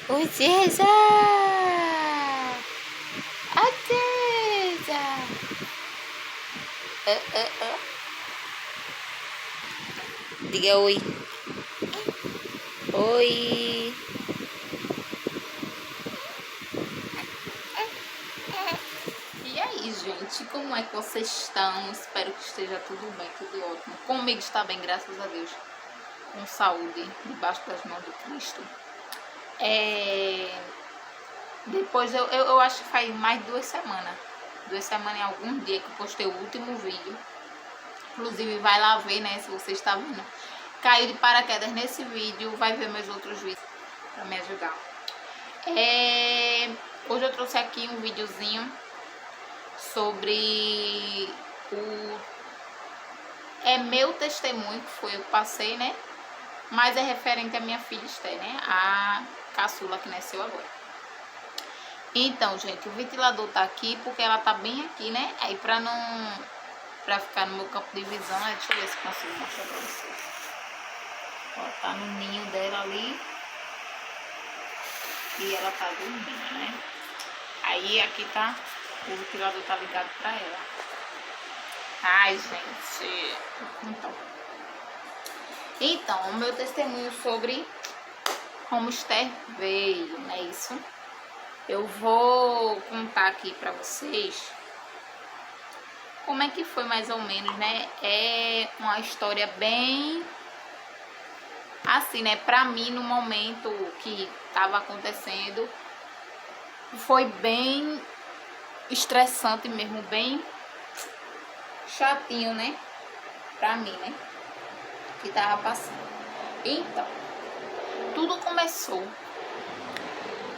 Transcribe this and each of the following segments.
Uziza! Uziza! Diga oi. Oi. E aí, gente, como é que vocês estão? Espero que esteja tudo bem, tudo ótimo. Comigo está bem, graças a Deus. Com saúde, debaixo das mãos de Cristo. Depois eu acho que faz mais de 2 semanas. 2 semanas em algum dia que eu postei o último vídeo. Inclusive vai lá ver, né, se você está vendo. Caiu de paraquedas nesse vídeo, vai ver meus outros vídeos para me ajudar. Hoje eu trouxe aqui um videozinho sobre meu testemunho, que foi eu que passei, né? Mas é referente à minha filha Esther, né? A caçula que nasceu agora. Então, gente, o ventilador tá aqui porque ela tá bem aqui, né? Aí pra ficar no meu campo de visão, deixa eu ver se consigo mostrar pra vocês. Ó, tá no ninho dela ali. E ela tá dormindo, né? Aí aqui tá, o ventilador tá ligado pra ela. Ai, gente. Então, o meu testemunho sobre como Esther veio, não é isso? Eu vou contar aqui pra vocês como é que foi mais ou menos, né? É uma história bem assim, né? Pra mim, no momento que tava acontecendo, foi bem estressante mesmo, bem chatinho, né? Pra mim, né? Que tava passando. Então, tudo começou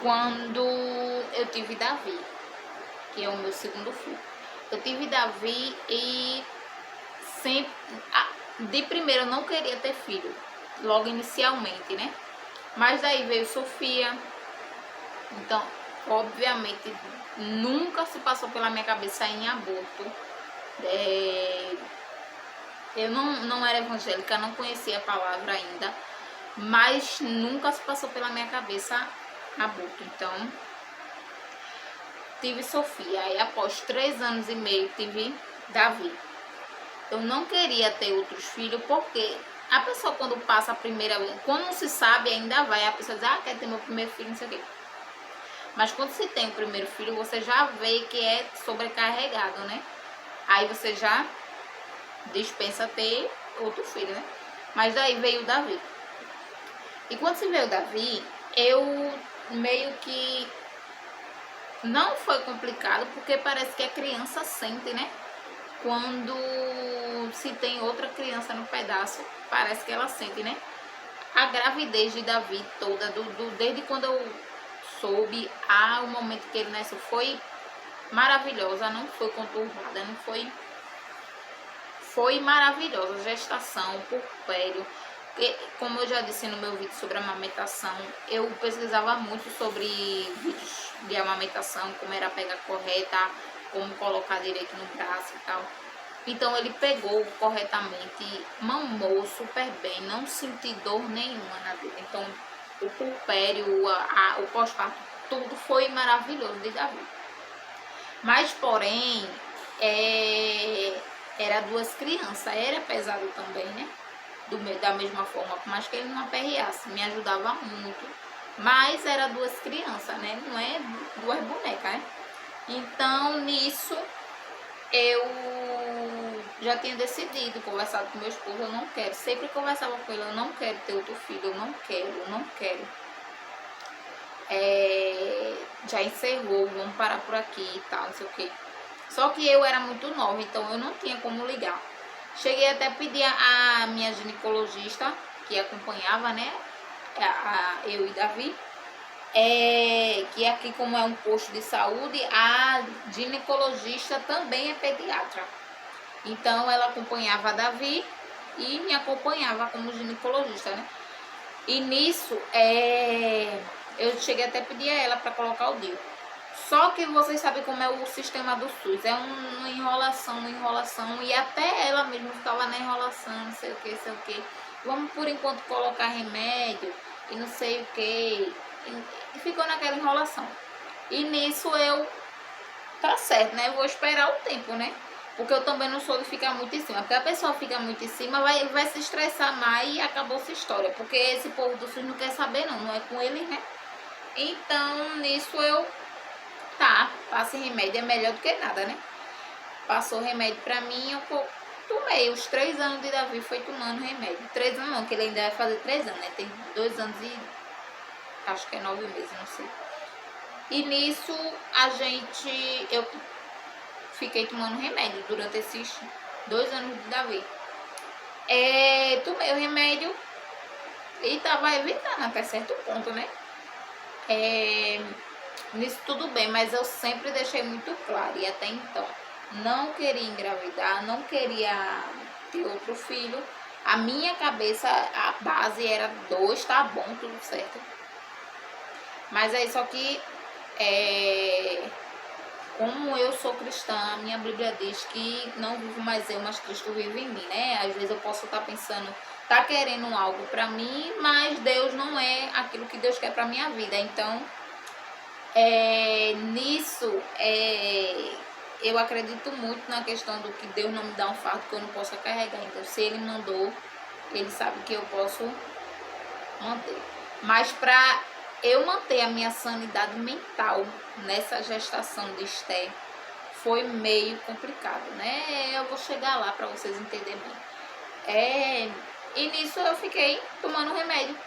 quando eu tive Davi, que é o meu segundo filho. Eu tive Davi e sempre, de primeiro eu não queria ter filho, logo inicialmente, né? Mas daí veio Sofia, então, obviamente, nunca se passou pela minha cabeça em aborto. Eu não era evangélica, não conhecia a palavra ainda, mas nunca se passou pela minha cabeça aborto. Então, tive Sofia, aí após 3 anos e meio tive Davi. Eu não queria ter outros filhos, porque a pessoa quando passa a primeira vez, quando não se sabe ainda vai, a pessoa diz, quer ter meu primeiro filho, não sei o quê. Mas quando se tem o primeiro filho, você já vê que é sobrecarregado, né? Aí você já dispensa ter outro filho, né? Mas daí veio o Davi. E quando se veio o Davi, eu meio que não foi complicado, porque parece que a criança sente, né? Quando se tem outra criança no pedaço, parece que ela sente, né? A gravidez de Davi toda, desde quando eu soube ao momento que ele nasceu, foi maravilhosa, não foi conturbada, não foi... Foi maravilhosa, gestação, puerpério. Como eu já disse no meu vídeo sobre amamentação, eu pesquisava muito sobre vídeos de amamentação, como era a pega correta, como colocar direito no braço e tal. Então ele pegou corretamente, mamou super bem, não senti dor nenhuma na vida. Então o puerpério, o pós-parto, tudo foi maravilhoso de Davi. Mas porém, era 2 crianças, era pesado também, né? Da mesma forma, por mais que ele não aperreasse, me ajudava muito. Mas era 2 crianças, né? Não é 2 bonecas, né? Então, nisso, eu já tinha decidido, conversado com meu esposo, eu não quero. Sempre conversava com ele, eu não quero ter outro filho, eu não quero. Já encerrou, vamos parar por aqui e tal, não sei o que. Só que eu era muito nova, então eu não tinha como ligar. Cheguei até a pedir a minha ginecologista, que acompanhava, né, eu e Davi, que aqui, como é um posto de saúde, a ginecologista também é pediatra. Então ela acompanhava a Davi e me acompanhava como ginecologista, né? E nisso, eu cheguei até a pedir a ela para colocar o DIU. Só que vocês sabem como é o sistema do SUS, é uma enrolação, e até ela mesma ficava na enrolação, não sei o que. Vamos por enquanto colocar remédio e não sei o que. E ficou naquela enrolação. E nisso tá certo, né? Eu vou esperar o tempo, né? Porque eu também não sou de ficar muito em cima. Porque a pessoa fica muito em cima, vai se estressar mais e acabou-se a história. Porque esse povo do SUS não quer saber, não é com ele, né? Então, nisso tá, passe remédio, é melhor do que nada, né? Passou remédio pra mim, eu tomei. Os 3 anos de Davi foi tomando remédio. 3 anos não, que ele ainda vai fazer 3 anos, né? Tem 2 anos e acho que é 9 meses, não sei. E nisso eu fiquei tomando remédio durante esses 2 anos de Davi. Tomei o remédio e tava evitando até certo ponto, né? Nisso tudo bem, mas eu sempre deixei muito claro, e até então, não queria engravidar, não queria ter outro filho. A minha cabeça, a base era 2, tá bom, tudo certo. Mas aí só que como eu sou cristã, a minha Bíblia diz que não vivo mais eu, mas Cristo vive em mim, né? Às vezes eu posso estar pensando, tá querendo algo pra mim, mas Deus não é aquilo que Deus quer pra minha vida. Então, nisso, eu acredito muito na questão do que Deus não me dá um fardo que eu não possa carregar. Então, se Ele mandou, Ele sabe que eu posso manter. Mas pra eu manter a minha sanidade mental nessa gestação de Esté foi meio complicado, né? Eu vou chegar lá para vocês entenderem bem. E nisso eu fiquei tomando remédio.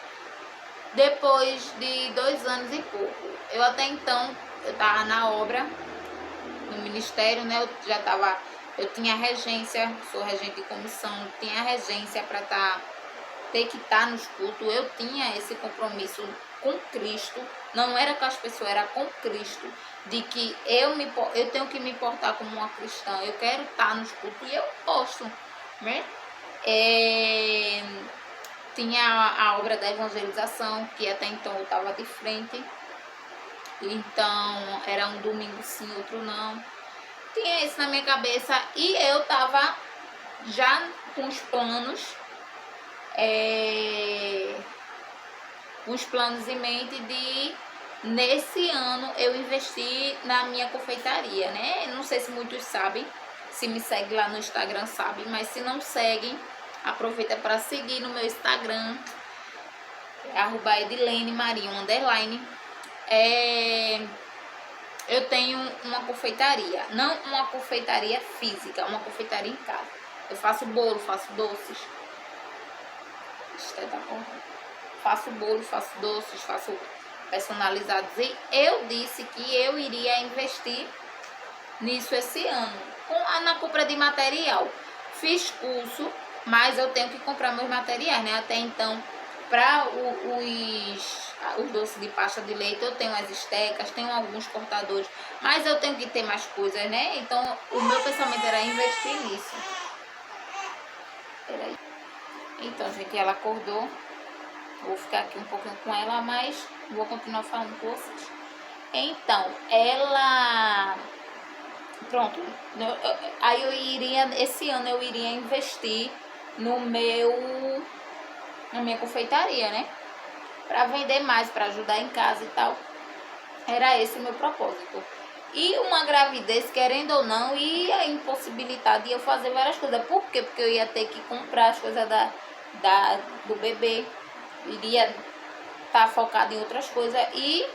Depois de 2 anos e pouco, eu até então, eu tava na obra, no ministério, né? Eu tinha regência, sou regente de comissão, tinha regência para ter que estar nos cultos. Eu tinha esse compromisso com Cristo, não era com as pessoas, era com Cristo, de que eu tenho que me portar como uma cristã, eu quero estar nos cultos e eu posso, né? Tinha a obra da evangelização, que até então eu estava de frente, então era um domingo sim, outro não. Tinha isso na minha cabeça e eu estava já com os planos em mente de, nesse ano, eu investir na minha confeitaria, né? Não sei se muitos sabem, se me segue lá no Instagram sabe, mas se não seguem, aproveita para seguir no meu Instagram, @edilene_marinho_. Eu tenho uma confeitaria, não uma confeitaria física, uma confeitaria em casa. Eu faço bolo, faço doces. Faço bolo, faço doces, faço personalizados. E eu disse que eu iria investir nisso esse ano, na compra de material. Fiz curso, mas eu tenho que comprar meus materiais, né? Até então, para os doces de pasta de leite, eu tenho as estecas, tenho alguns cortadores, mas eu tenho que ter mais coisas, né? Então, o meu pensamento era investir nisso. Peraí. Então, gente, ela acordou. Vou ficar aqui um pouquinho com ela, mas vou continuar falando com vocês. Então, pronto, aí esse ano eu iria investir na minha confeitaria, né? Pra vender mais, pra ajudar em casa e tal. Era esse o meu propósito. E uma gravidez, querendo ou não, ia impossibilitar de eu fazer várias coisas. Por quê? Porque eu ia ter que comprar as coisas do bebê. Iria estar focado em outras coisas e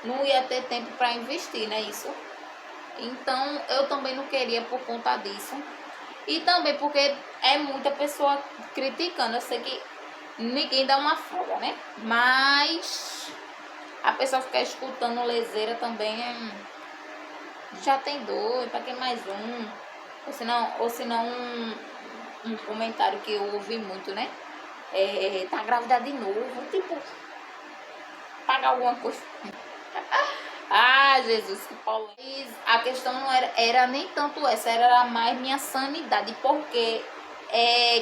não ia ter tempo para investir, né? Isso. Então, eu também não queria por conta disso. E também porque é muita pessoa criticando. Eu sei que ninguém dá uma folga, né? Mas a pessoa ficar escutando leseira também já tem 2, para que mais um? Ou senão um comentário que eu ouvi muito, né? Tá grávida de novo, tipo, pagar alguma coisa. Ah, Jesus, que polêmica. A questão não era nem tanto essa, era mais minha sanidade, porque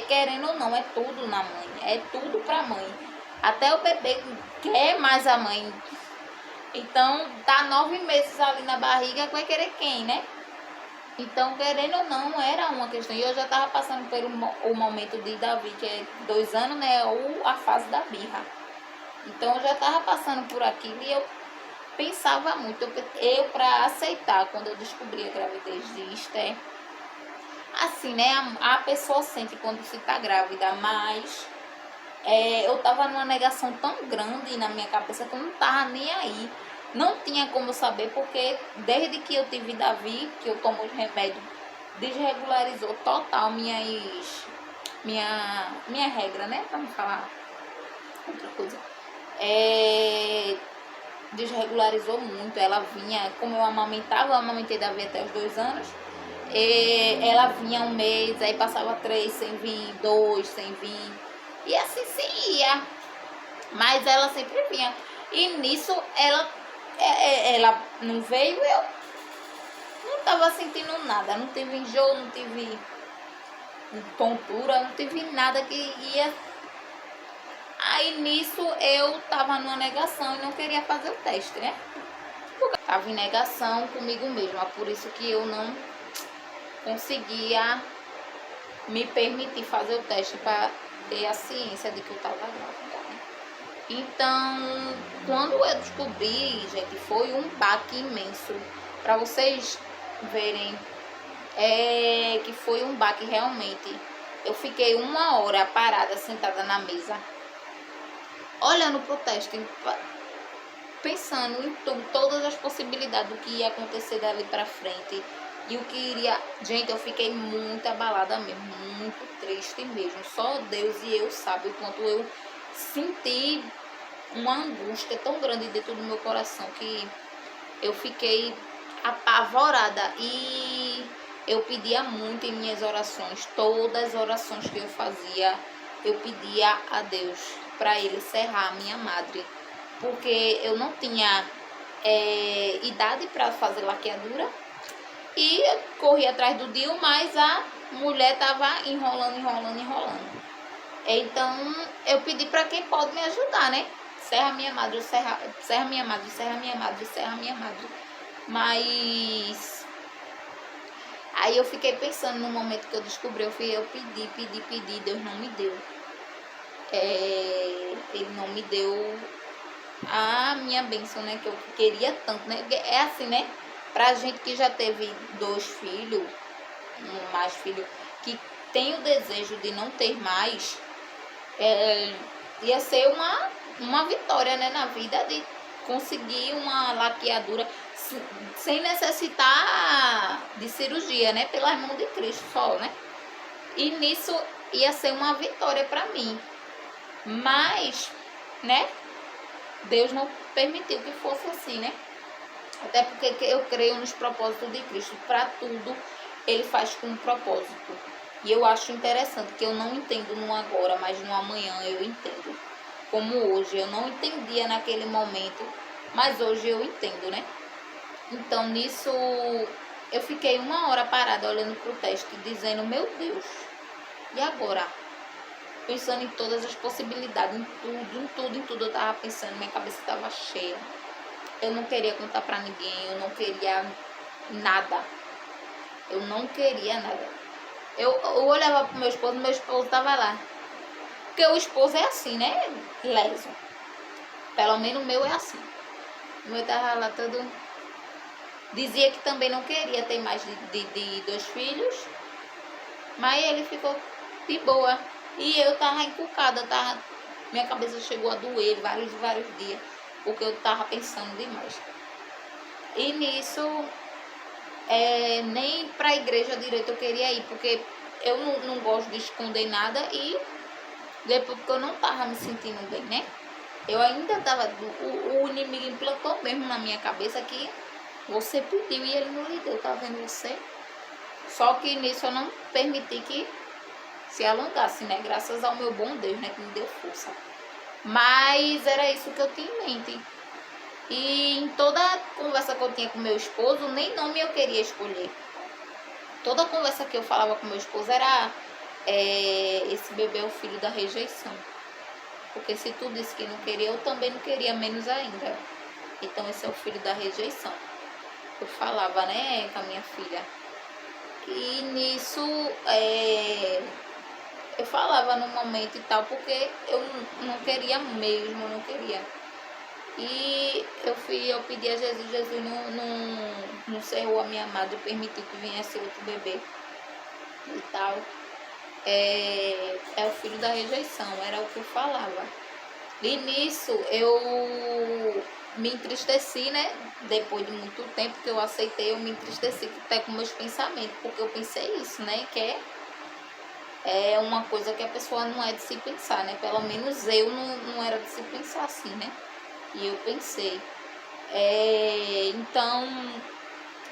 querendo ou não, é tudo na mãe, é tudo pra mãe. Até o bebê quer mais a mãe. Então, tá 9 meses ali na barriga, vai querer quem, né? Então, querendo ou não, era uma questão. E eu já tava passando pelo o momento de Davi, que é 2 anos, né? Ou a fase da birra. Então eu já estava passando por aquilo e eu pensava muito. Eu para aceitar, quando eu descobri a gravidez de Esther, assim, né? A pessoa sente quando se tá grávida, mas eu tava numa negação tão grande na minha cabeça que eu não tava nem aí. Não tinha como saber, porque desde que eu tive Davi, que eu tomo os remédios, desregularizou total minha regra, né? Pra não falar outra coisa. Desregularizou muito. Ela vinha, como eu amamentei Davi até os 2 anos. Ela vinha um mês, aí passava 3 sem vir, 2 sem vir. E assim se ia. Mas ela sempre vinha. E nisso ela não veio, eu não tava sentindo nada. Não tive enjoo, não tive tontura, não tive nada que ia. Aí nisso eu tava numa negação e não queria fazer o teste, né? Porque eu tava em negação comigo mesma. Por isso que eu não conseguia me permitir fazer o teste para ter a ciência de que eu tava grávida, né? Então, quando eu descobri, gente, foi um baque imenso. Para vocês verem que foi um baque realmente. Eu fiquei 1 hora parada, sentada na mesa, olhando pro teste, pensando em todas as possibilidades do que ia acontecer dali para frente. E o que iria... Gente, eu fiquei muito abalada mesmo, muito triste mesmo. Só Deus e eu sabe o quanto eu senti uma angústia tão grande dentro do meu coração, que eu fiquei apavorada. E eu pedia muito em minhas orações, todas as orações que eu fazia, eu pedia a Deus para Ele serrar a minha madre, porque eu não tinha idade para fazer laqueadura. E eu corri atrás do Dio, mas a mulher tava enrolando. Então eu pedi para quem pode me ajudar, né? Serra minha madre, serra minha madre, serra minha madre, serra minha madre. Mas aí eu fiquei pensando no momento que eu descobri, eu pedi, Deus não me deu. Ele não me deu a minha bênção, né? Que eu queria tanto, né? É assim, né? Pra gente que já teve 2 filhos, mais filho, que tem o desejo de não ter mais, ia ser uma vitória, né, na vida, de conseguir uma laqueadura sem necessitar de cirurgia, né, pelas mãos de Cristo só, né? E nisso ia ser uma vitória pra mim. Mas, né, Deus não permitiu que fosse assim, né? Até porque eu creio nos propósitos de Cristo. Para tudo, Ele faz com um propósito. E eu acho interessante que eu não entendo no agora, mas no amanhã eu entendo. Como hoje, eu não entendia naquele momento, mas hoje eu entendo, né? Então, nisso, eu fiquei 1 hora parada olhando pro teste, dizendo, meu Deus, e agora? Pensando em todas as possibilidades, em tudo eu tava pensando, minha cabeça estava cheia. Eu não queria contar pra ninguém, eu não queria nada. Eu não queria nada. Eu olhava pro meu esposo tava lá. Porque o esposo é assim, né? Leso. Pelo menos o meu é assim. O meu tava lá todo... Dizia que também não queria ter mais de 2 filhos. Mas ele ficou de boa. E eu tava encucada, minha cabeça chegou a doer vários dias. Porque eu tava pensando demais. E nisso, nem pra igreja direito eu queria ir, porque eu não gosto de esconder nada. E depois porque eu não tava me sentindo bem, né? Eu ainda tava... O inimigo implantou mesmo na minha cabeça que você pediu e ele não lhe deu, tá vendo você? Só que nisso eu não permiti que se alongasse, né? Graças ao meu bom Deus, né? Que me deu força. Mas era isso que eu tinha em mente. E em toda a conversa que eu tinha com meu esposo, nem nome eu queria escolher. Toda a conversa que eu falava com meu esposo era esse bebê é o filho da rejeição. Porque se tu disse que não queria, eu também não queria, menos ainda. Então esse é o filho da rejeição. Eu falava, né, com a minha filha. E nisso eu falava no momento e tal, porque eu não queria mesmo, eu não queria. E eu pedi a Jesus, Jesus não cerrou a minha madre, permitiu que viesse outro bebê e tal. É o filho da rejeição, era o que eu falava. E nisso eu me entristeci, né? Depois de muito tempo que eu aceitei, eu me entristeci até com meus pensamentos, porque eu pensei isso, né? Que é uma coisa que a pessoa não é de se pensar, né? Pelo menos eu não era de se pensar assim, né? E eu pensei. Então,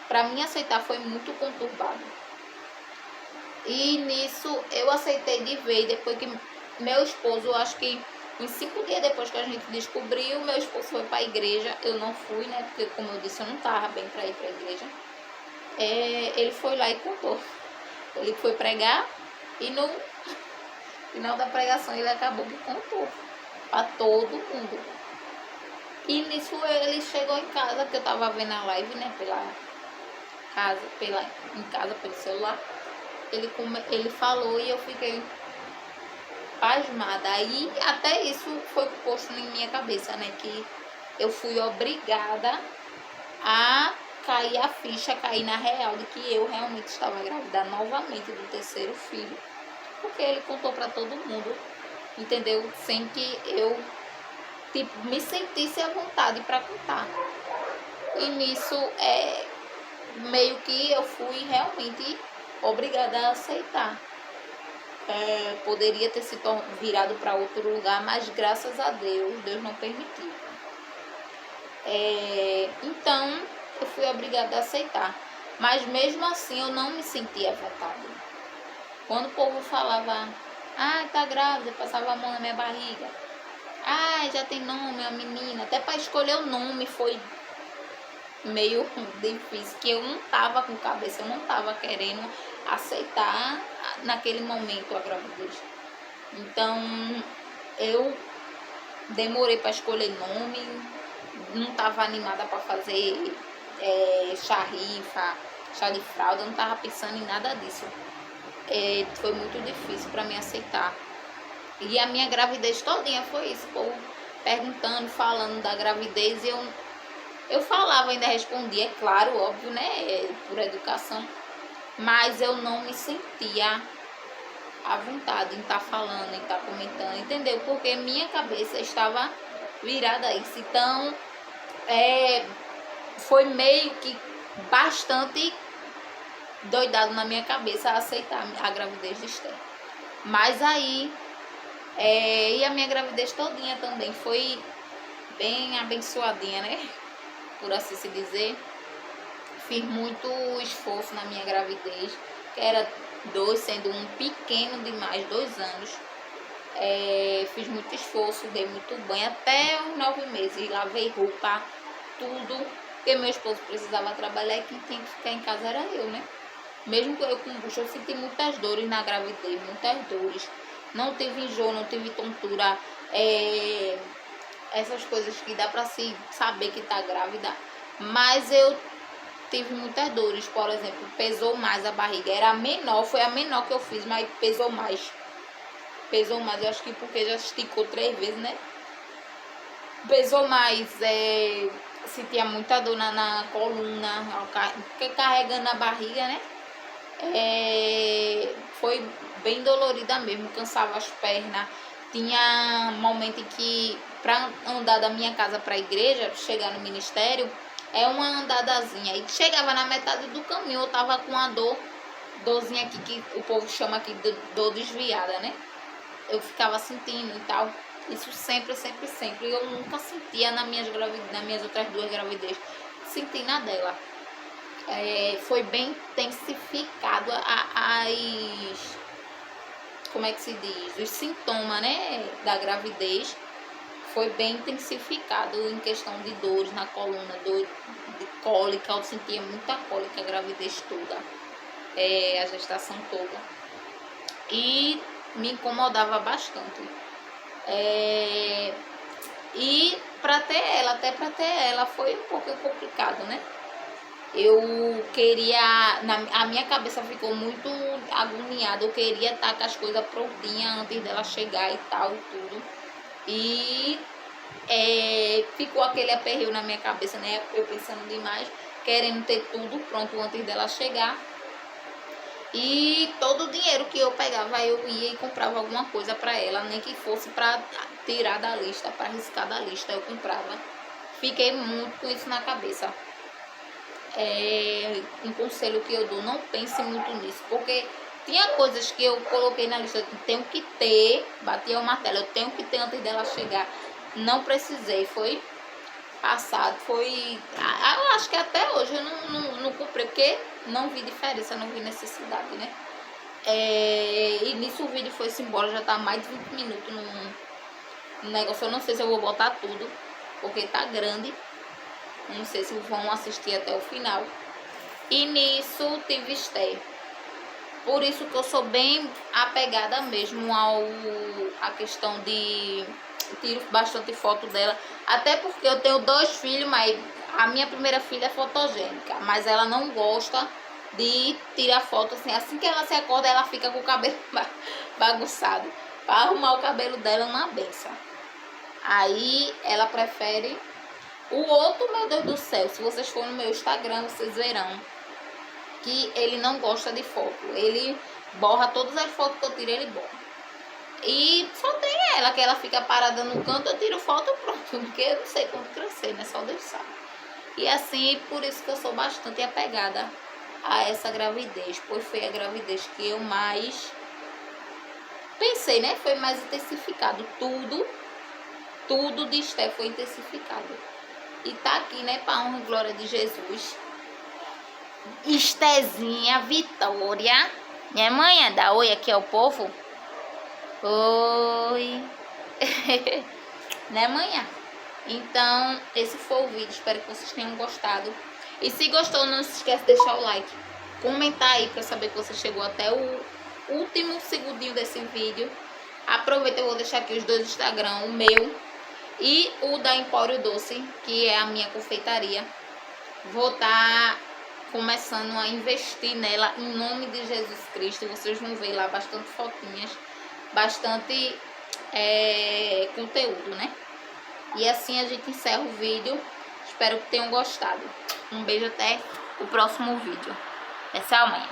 para mim aceitar foi muito conturbado. E nisso eu aceitei de vez, depois que meu esposo, acho que em 5 dias depois que a gente descobriu, meu esposo foi para a igreja. Eu não fui, né? Porque, como eu disse, eu não estava bem para ir para a igreja. Ele foi lá e contou. Ele foi pregar e no final da pregação ele acabou que contou para todo mundo. E nisso ele chegou em casa, que eu tava vendo a live, né, em casa, pelo celular. Ele falou e eu fiquei pasmada. Aí até isso foi posto em minha cabeça, né, que eu fui obrigada a cair a ficha, cair na real de que eu realmente estava grávida novamente do terceiro filho, porque ele contou para todo mundo, entendeu? Sem que eu me sentisse à vontade para contar. E nisso meio que eu fui realmente obrigada a aceitar. Poderia ter se virado para outro lugar, mas graças a Deus não permitiu. Então eu fui obrigada a aceitar, mas mesmo assim eu não me sentia à vontade. Quando o povo falava, tá grávida, passava a mão na minha barriga, já tem nome, a menina, até para escolher o nome foi meio difícil, que eu não tava com cabeça, eu não tava querendo aceitar naquele momento a gravidez. Então eu demorei para escolher nome, não tava animada para fazer chá de fralda, eu não tava pensando em nada disso. Foi muito difícil para mim aceitar. E a minha gravidez todinha foi isso, o povo perguntando, falando da gravidez, e eu falava, ainda respondia, é claro, óbvio, né, por educação, mas eu não me sentia à vontade em estar falando, em estar comentando, entendeu? Porque minha cabeça estava virada a isso. Então, foi meio que bastante doidado na minha cabeça a aceitar a gravidez de Esther. Mas aí, e a minha gravidez todinha também foi bem abençoadinha, né? Por assim se dizer. Fiz muito esforço na minha gravidez, que era 2, sendo um pequeno demais, 2 anos. Fiz muito esforço, dei muito banho, até os 9 meses. Lavei roupa, tudo, porque meu esposo precisava trabalhar e quem tinha que ficar em casa era eu, né? Mesmo que eu com bucho, eu senti muitas dores na gravidez, muitas dores. Não tive enjoo, não tive tontura, essas coisas que dá pra se saber que tá grávida. Mas eu tive muitas dores, por exemplo, pesou mais a barriga. Era a menor, foi a menor que eu fiz, mas pesou mais. Pesou mais, eu acho que porque já esticou 3 vezes, né? Pesou mais, sentia muita dor na coluna, carregando a barriga, né? Foi bem dolorida mesmo, cansava as pernas. Tinha momento em que, para andar da minha casa para a igreja, chegar no ministério, uma andadazinha. E chegava na metade do caminho, eu tava com uma dorzinha aqui, que o povo chama aqui de dor desviada, né? Eu ficava sentindo e tal. Isso sempre, sempre, sempre. Eu nunca sentia nas minhas outras 2 gravidezes. Senti na dela. Foi bem intensificado como é que se diz? Os sintomas, né, da gravidez. Foi bem intensificado em questão de dores na coluna, dor de cólica. Eu sentia muita cólica a gravidez toda, a gestação toda. E me incomodava bastante. E até para ter ela foi um pouco complicado, né? Eu queria, a minha cabeça ficou muito agoniada, eu queria estar com as coisas prontinhas antes dela chegar e tal e tudo. E ficou aquele aperreio na minha cabeça, né? Eu pensando demais, querendo ter tudo pronto antes dela chegar. E todo o dinheiro que eu pegava, eu ia e comprava alguma coisa para ela, nem que fosse para tirar da lista, para riscar da lista, eu comprava. Fiquei muito com isso na cabeça. Um conselho que eu dou, não pense muito nisso, porque tinha coisas que eu coloquei na lista, eu tenho que ter, bati o martelo, eu tenho que ter antes dela chegar. Não precisei, foi passado, foi... Eu acho que até hoje eu não comprei, porque não vi diferença, não vi necessidade, né? E nisso o vídeo foi-se embora, já tá mais de 20 minutos no negócio. Eu não sei se eu vou botar tudo, porque tá grande. Não sei se vão assistir até o final. E nisso tive Esté. Por isso que eu sou bem apegada mesmo a questão de... Tiro bastante foto dela. Até porque eu tenho 2 filhos, mas a minha primeira filha é fotogênica. Mas ela não gosta de tirar foto assim. Assim que ela se acorda, ela fica com o cabelo bagunçado. Para arrumar o cabelo dela é uma benção. Aí ela prefere... O outro, meu Deus do céu, se vocês forem no meu Instagram, vocês verão que ele não gosta de foto. Ele borra todas as fotos que eu tiro, ele borra. E só tem ela, que ela fica parada no canto, eu tiro foto, pronto. Porque eu não sei quando crescer, né? Só Deus sabe. E assim, por isso que eu sou bastante apegada a essa gravidez. Pois foi a gravidez que eu mais pensei, né? Foi mais intensificado. Tudo de Esté foi intensificado. E tá aqui, né, para honra e glória de Jesus. Estézinha Vitória. Minha mãe, dá oi aqui ao povo. Oi. Né, manhã? Então, esse foi o vídeo. Espero que vocês tenham gostado. E se gostou, não se esquece de deixar o like. Comentar aí para saber que você chegou até o último segundinho desse vídeo. Aproveita, eu vou deixar aqui os 2 Instagram, o meu e o da Empório Doce, que é a minha confeitaria. Vou estar começando a investir nela em nome de Jesus Cristo. Vocês vão ver lá bastante fotinhas, bastante conteúdo, né? E assim a gente encerra o vídeo. Espero que tenham gostado. Um beijo, até o próximo vídeo. Tchau, mãe.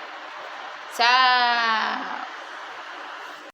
Tchau.